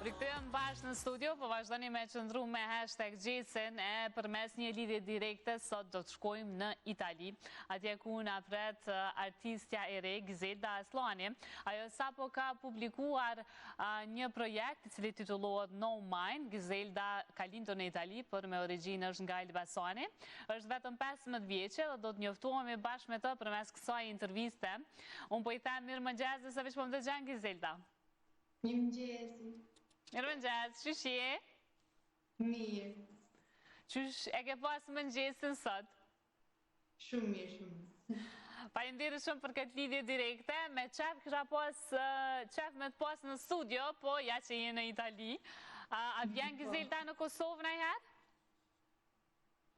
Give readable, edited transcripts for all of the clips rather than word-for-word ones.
Rikthehemi bashkë në studio, po vazhdoni me qëndru me #Gjesen e përmes një lidhje direkte sot do të shkojmë në Itali. Atje ku na pret artistja e re Gizelda Aslani. Ajo sapo ka publikuar një projekt i cili titullohet No Mind. Gizelda ka lindur në Itali, por me origjinë është nga Elbasani. Është vetëm 15 vjeçe dhe do të njoftohemi bashkë me të përmes kësaj interviste. Unë po i them mirëmëngjes dhe sa veç po më dëgjon Gizelda. Mirëmëngjesi. Mirëmëngjes, qysh je? Mirë. Qysh e ke pas mëngjesin sot? Shumë mirë, shumë mirë. Faleminderit shumë për këtë lidhje direkte. Me qef kisha pas qef me të pas në studio, po ja që je në Itali. A vjen Gizelda në Kosovë ndonjëherë?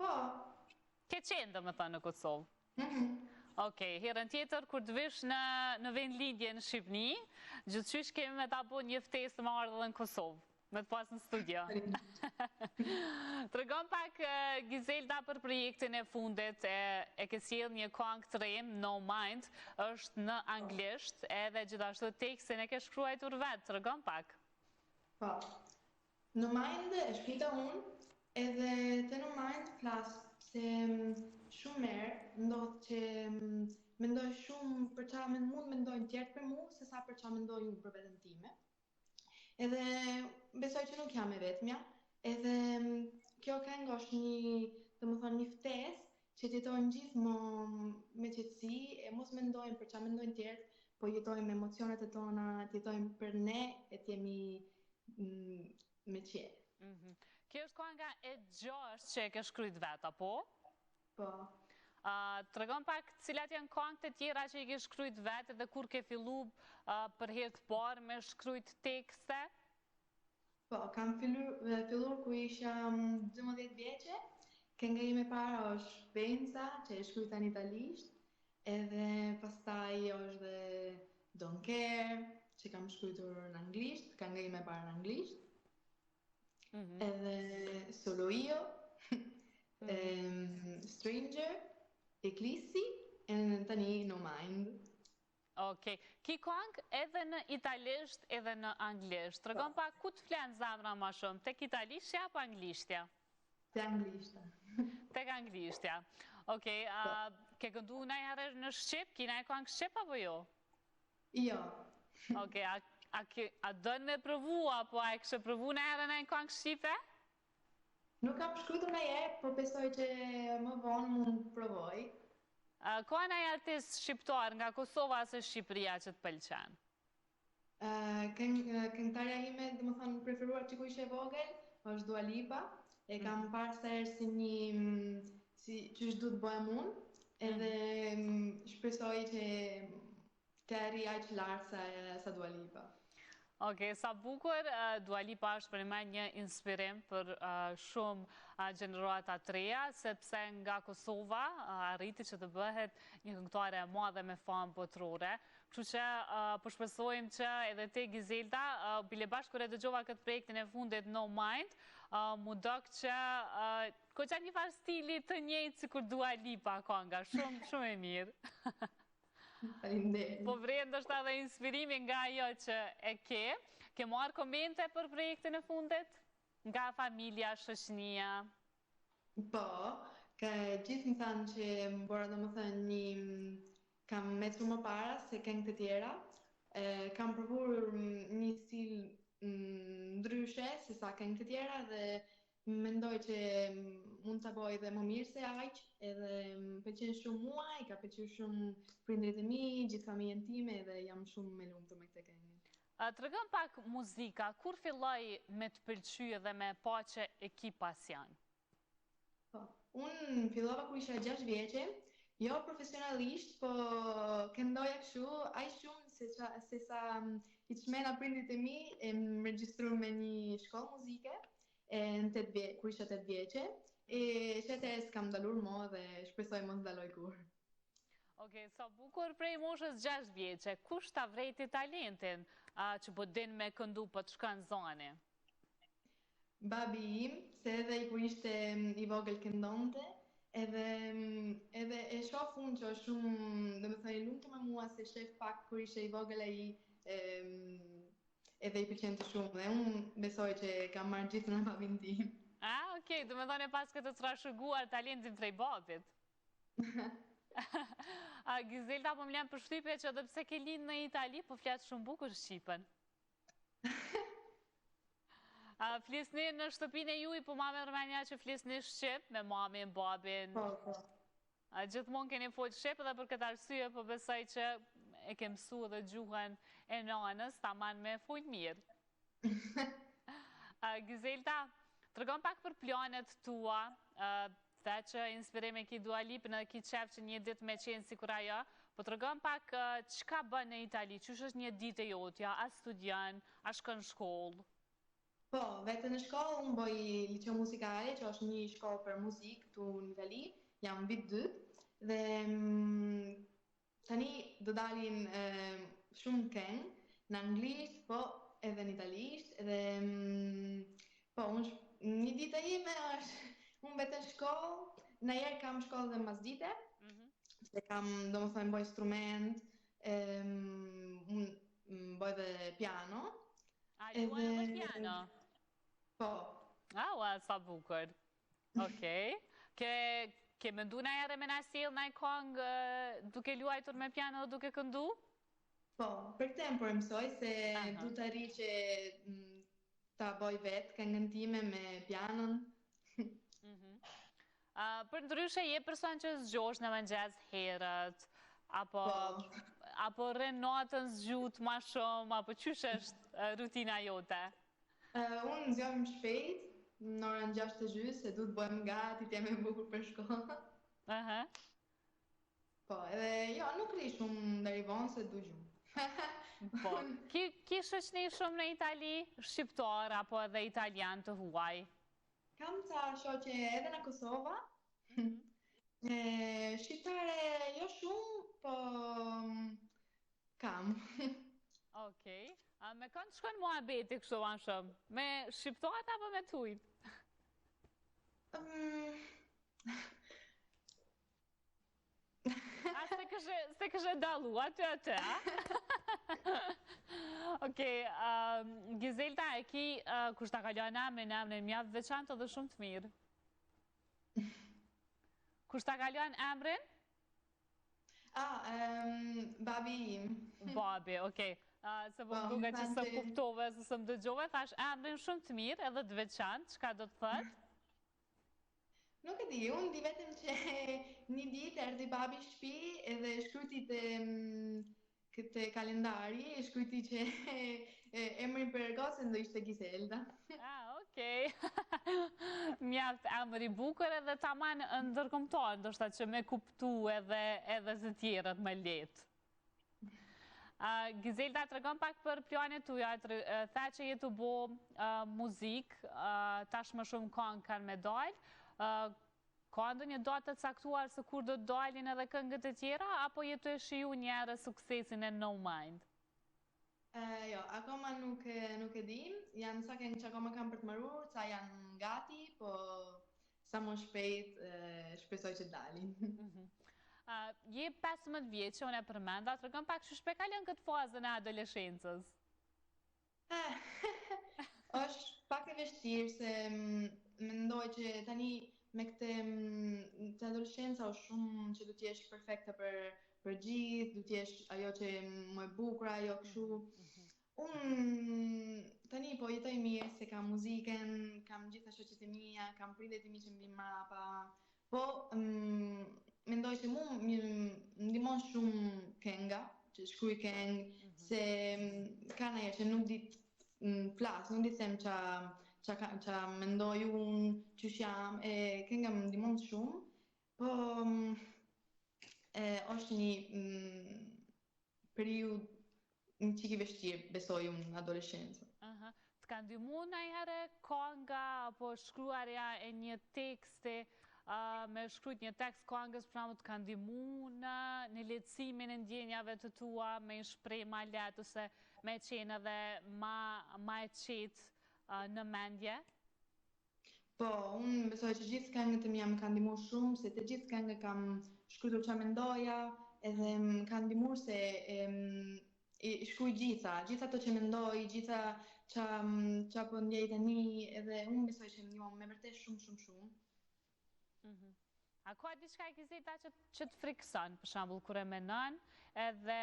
Po. Ke qenë domethënë në Kosovë? Okej, herën tjetër kur të vish në vend lindje në Shqipëni, gjithçysh kemi me ta bo një ftesë të marrë edhe në Kosovë, me të pas në studio. Tregon pak Gizelda për projektin e fundit, e ke sjell një këngë të re, No Mind, është në anglisht, edhe gjithashtu tekstin e ke shkruar vetë, tregon pak. Po. No Mind e shkrita unë, edhe të No Mind flas se shumë herë ndodh që mendoj shumë për çfarë mund mendojnë tjerë për mua, se sa për çfarë mendoj unë për veten time. Edhe besoj që nuk jam e vetmja, edhe kjo këngë është një ftesë që jetojmë gjithmonë me qetësi, e mos mendojmë për çfarë mendojnë tjerë, po jetojmë emocionet e tona, jetojmë për ne, e të jemi me qejf. Kjo është kënga e 6 që e ke shkruajtur vetë, apo? Po. Tregon pak cilat janë këngët e tjera që i ke shkruajtur vetë dhe kur ke filluar për herë të parë me shkruajt tekste? Po, kam filluar kur isha 12 vjeçe. Kënga ime e parë është Pensa, që e shkruajta në italisht, edhe pastaj është dhe Don't Care, që kam shkruar në anglisht, kënga ime e parë në anglisht. Edhe Solo Io, Stranger, Eclissi, e tani No Mind. Okej, ki këngë edhe në italisht edhe në anglisht. Tregon pak ku të flen zemra më shumë, tek italishtja apo anglishtja? Tek anglishtja. Tek anglishtja. Okej, ke këndu ndonjëherë në shqip? Ki ndonjë këngë shqip apo jo? Jo. Okej, a dën me provu, apo a e kështë provu ndonjëherë në këngë shqipe? Nuk kam shkruar ndonjëherë, por besoj që më vonë mund të provoj. Ka ndonjë artist shqiptar nga Kosova ose Shqipëria që të pëlqen? Këngëtarja ime, domethënë preferuar që kur isha e vogël, është Dua Lipa. E kam parë se si që është duhet bëhem unë, edhe shpresoj që të arrijë aq lart sa Dua Lipa. Okej, sa bukur, Dua Lipa është për me një inspirim për shumë gjenerata të reja, sepse nga Kosova arriti që të bëhet një këngëtare e madhe me famë botërore. Kështu që po shpresojmë që edhe te Gizelda, bile bashkë kur e dëgjova këtë projektin e fundit No Mind, mu dok që ko që një farë stili të njëjtë si kur Dua Lipa kënga, shumë e mirë. Po vren ndoshta edhe inspirimi nga ajo që e ke marrë komente për projektin e fundit? Nga familja, shoqënia? Po, gjithë më thanë që më bora domethënë kam metru më para se këngët e tjera. Kam provuar një stil ndryshe se sa këngët e tjera dhe mendoj që mund të bëj dhe më mirë se aq, edhe më pëlqen shumë mua, i ka pëlqyer shumë prindrit e mi, gjithë familjen time, dhe jam shumë e lumtur me këtë këngë. Tregon pak muzika, kur filloi me të pëlqyer dhe me pa që e ki pasion? Po, unë fillova kur isha 6 vjeçe, jo profesionalisht, po këndoja kështu, aq shumë se sa i çmena prindrit e mi, e më regjistruar me një shkollë muzike. Kur isha 8 vjeçe, e që s'kam dalur mo dhe shpresoj mos daloj kur. Okej, sa bukur prej moshës 6 vjeçe, kush ta vrejti talentin që po din me këndu po të shkon zoni? Babi im, se edhe i kur ishte i vogël këndonte, edhe e shoh unë që është shumë, domethënë i lumtur me mua se shef pak kur ishte i vogël ai edhe i pëlqen të shumë dhe unë besoj që kam marrë gjithë në babin tim. Okej, do me thone pas këtë të trashëguar talentin prej babit. Gizelda, po më lem për shtypje që edhe pse ke lind në Itali, po fletë shumë bukur Shqipen. Flisni në shtëpinë e juaj, po ma me rëmenja që flisni Shqip me mamin, babin. Po. Gjithmonë keni folë Shqip dhe për këtë arsye, po besoj që e ke mësu dhe gjuhën e nanës, ta man me folë mirë. Gizelda, të rëgon pak për planet tua, dhe që inspirime ki Dua Lipën edhe ki qef që një dit me qenë si kur ajo, po të rëgon pak qka bën në Itali, qysh është një dit e jotja, a studian, a shkën shkollë? Po, vetë në shkollë unë bëj liceo muzikale, që është një shkollë për muzikë tu në Itali, jam vit 2, dhe tani do dalin shumë këngë në anglisht, po edhe në italisht, dhe po, një ditë e ime është unë vetë në shkollë, në jerë kam shkollë dhe mas dite, se kam, do më thënë, bëj instrument, unë bëj dhe piano. A, luaj edhe piano? Po. Ua, sa bukur. Okej. Ke mëndu në ere me nasil në i kongë duke luajtur me piano dhe duke këndu? Po, për këtë më përmësoj se du të arri që ta bëj vetë këngën time me pianon. Për ndryshe, je person që zgjosh në mëngjes herët, apo rën natën zgjut ma shumë, apo qysh është rutina jote? Unë zgjojmë shpejt, në orën 6:30, se du të bëjmë gati, të jemi bukur për shkollë. Po, edhe jo, nuk ri shumë deri vonë se du gjumë. Po, ki shoqni shumë në Itali, shqiptar apo edhe italian të huaj? Kam ca shoqe edhe në Kosova, shqiptare jo shumë, po kam. Okej, me kënë shkon muhabeti kështu ma shumë? Me shqiptarët apo me tujt? Se kështë dalu, aty, a? Okej, Gizelda, e ki kush ta kalon emrin mjaft veçantë dhe shumë të mirë? Kush ta kalon emrin? Babi im. Babi, okej. Se po më duke që së kuptove, se së më dëgjove, thash emrin shumë të mirë edhe të veçantë, qka do të thëtë? Nuk e di, unë di vetëm që një ditë erdi babi shpi edhe shkruti të këtë kalendari, shkruti që emri për gosën do ishte Gizelda. Okej. Mjaft emri bukur edhe taman ndërkombëtar, ndoshta që me kuptu edhe të tjerët më letë. Gizelda, të regon pak për planet tuja, tha që jetu bo muzik, tash më shumë këngë kanë me dalë, ka ndë një datë të caktuar se kur do të dalin edhe këngët e tjera, apo jetu e shiju njëre suksesin e No Mind? Jo, akoma nuk e dim, janë sa këngë që akoma kam për të marrur, sa janë gati, po sa më shpejt shpresoj që dalin. Je 15 vjetë që unë e përmenda, të rëgëm pak që shpekalën këtë fazën e adoleshencës? është pak e vështirë se mendoj që tani me këtë adoleshenca është shumë që du t'jesh perfekte për gjithë, du t'jesh ajo që më e bukur, ajo kështu. Unë tani po jetoj mirë se kam muzikën, kam gjitha shoqet e mia, kam prindet e mi që mbi mrapa, po mendoj që mu më ndihmon shumë kënga, që shkruaj këngë, se ka ndonjëherë që nuk di flas, nuk di them qa mendoj unë, qysh jam, kënga më ndihmon shumë, po është një periudhë një qiki vështirë, besoj unë, në adoleshencë. Të ka ndihmu ndonjëherë kënga apo shkruarja e një teksti, me shkrujt një tekst këngës, për shembull të ka ndihmu në lehtësimin e ndjenjave të tua, me shpreh ma lehtë ose me qenë edhe ma e qetë në mendje? Po, unë besoj që gjithë këngët e mia më kanë ndihmuar shumë, se të gjithë këngët kam shkruar çfarë mendoja, edhe më kanë ndihmuar se shkruaj gjitha ato që mendoj, gjitha qa po ndjej tani, edhe unë besoj që më me vërtet shumë. A ka diçka e Gizeta që të frikson, për shembull kur e menon, edhe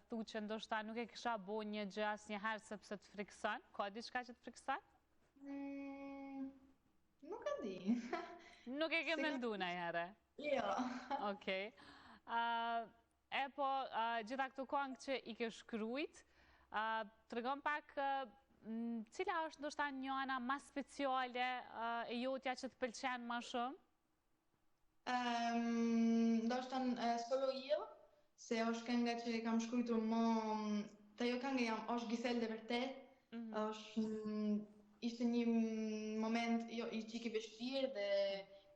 thu që ndoshta nuk e kisha bo një gjë asnjëherë sepse të frikson? Ka diçka që të frikson? Nuk e di. Nuk e ke mendu ndonjëherë? Jo. Okej. E po, gjitha këto këngë që i ke shkrujt, tregon pak cila është ndoshta njëna ma speciale e jotja që të pëlqen ma shumë? Ndoshta Solo Io, se është kënga që kam shkruar më të jo kënga është Giselle dhe vërtet, është ishte një moment i qik i vështirë dhe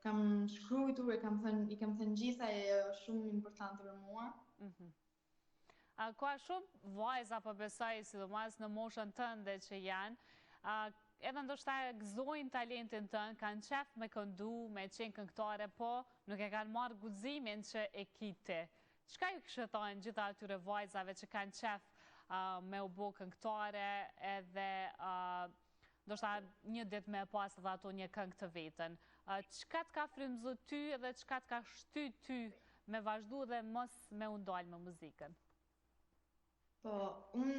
kam shkruar e i kam thënë gjitha e është shumë importante për mua. Ka shumë vajza po besoj, sidomos në moshën tënde që janë, edhe ndoshta gëzojnë talentin tënë, kanë qef me këndu, me qenë këngëtare, po nuk e kanë marrë guximin që e kiti. Çka ju kishte thënë gjitha atyre vajzave që kanë qef me u bë këngëtare edhe ndoshta një ditë me pas edhe ato një këngë të vetën? Çka të ka frymëzu ty edhe çka të ka shty ty me vazhdu dhe mos me u ndalë me muzikën? Po, unë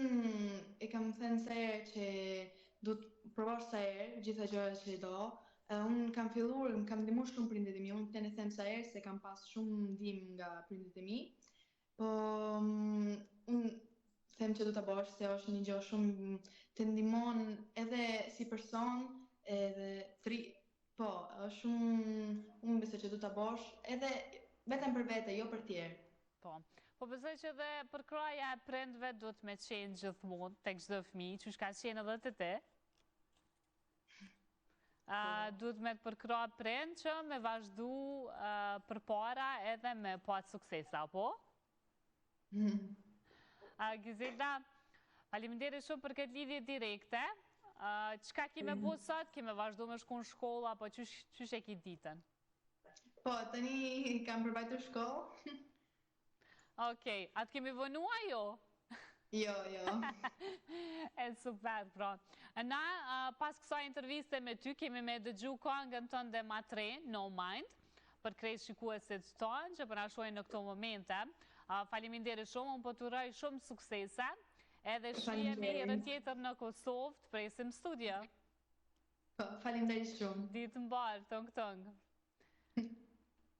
e kam thënë se që du të provosh sa herë, gjitha gjërat që do. Unë kam filluar, më kam ndihmuar shumë prindit e mi, unë të në them sa herë se kam pas shumë ndihmë nga prindit e mi. Po, unë them që du ta bësh se është një gjë shumë të ndihmon edhe si person, edhe po, është shumë unë besoj që du ta bësh edhe vetëm për vete, jo për tjerë. Po besoj që dhe për kraja e prindve duhet me qenë gjithmonë tek çdo fëmijë, që ka qenë edhe te ti. Duhet me të përkra prind që me vazhdu përpara edhe me pat suksesa, po? Gizela, faleminderit shumë për këtë lidhje direkte. Çka kime bo sot? Kime vazhdu me shku në shkollë, apo qysh e ki ditën? Po, tani kam përbajtur shkollë. Okej, atë kemi vënua jo? Jo. E super, pra. Na, pas kësaj interviste me ty, kemi me dëgju këngën tënde ma tre, No Mind, për krejt shikuesit tonë, që për nashojnë në këto momente. Faleminderit shumë, unë po të uroj shumë suksese, edhe shihemi herë tjetër në Kosovë, të presim studio. Faleminderit shumë. Ditë mbarë, tëng.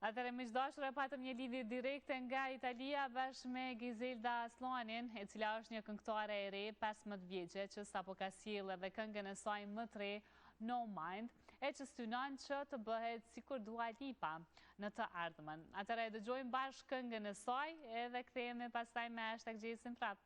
Atëre miqdashur e patëm një lidhje direkte nga Italia bashkë me Gizelda Aslanin, e cila është një këngëtare e re, 15 vjeçe, që sapo ka sjellë edhe këngën e saj më të re, No Mind, e që synon që të bëhet sikur Dua Lipa në të ardhmen. Atëre dëgjojmë bashkë këngën e saj edhe kthehemi pastaj me #gjesim prap.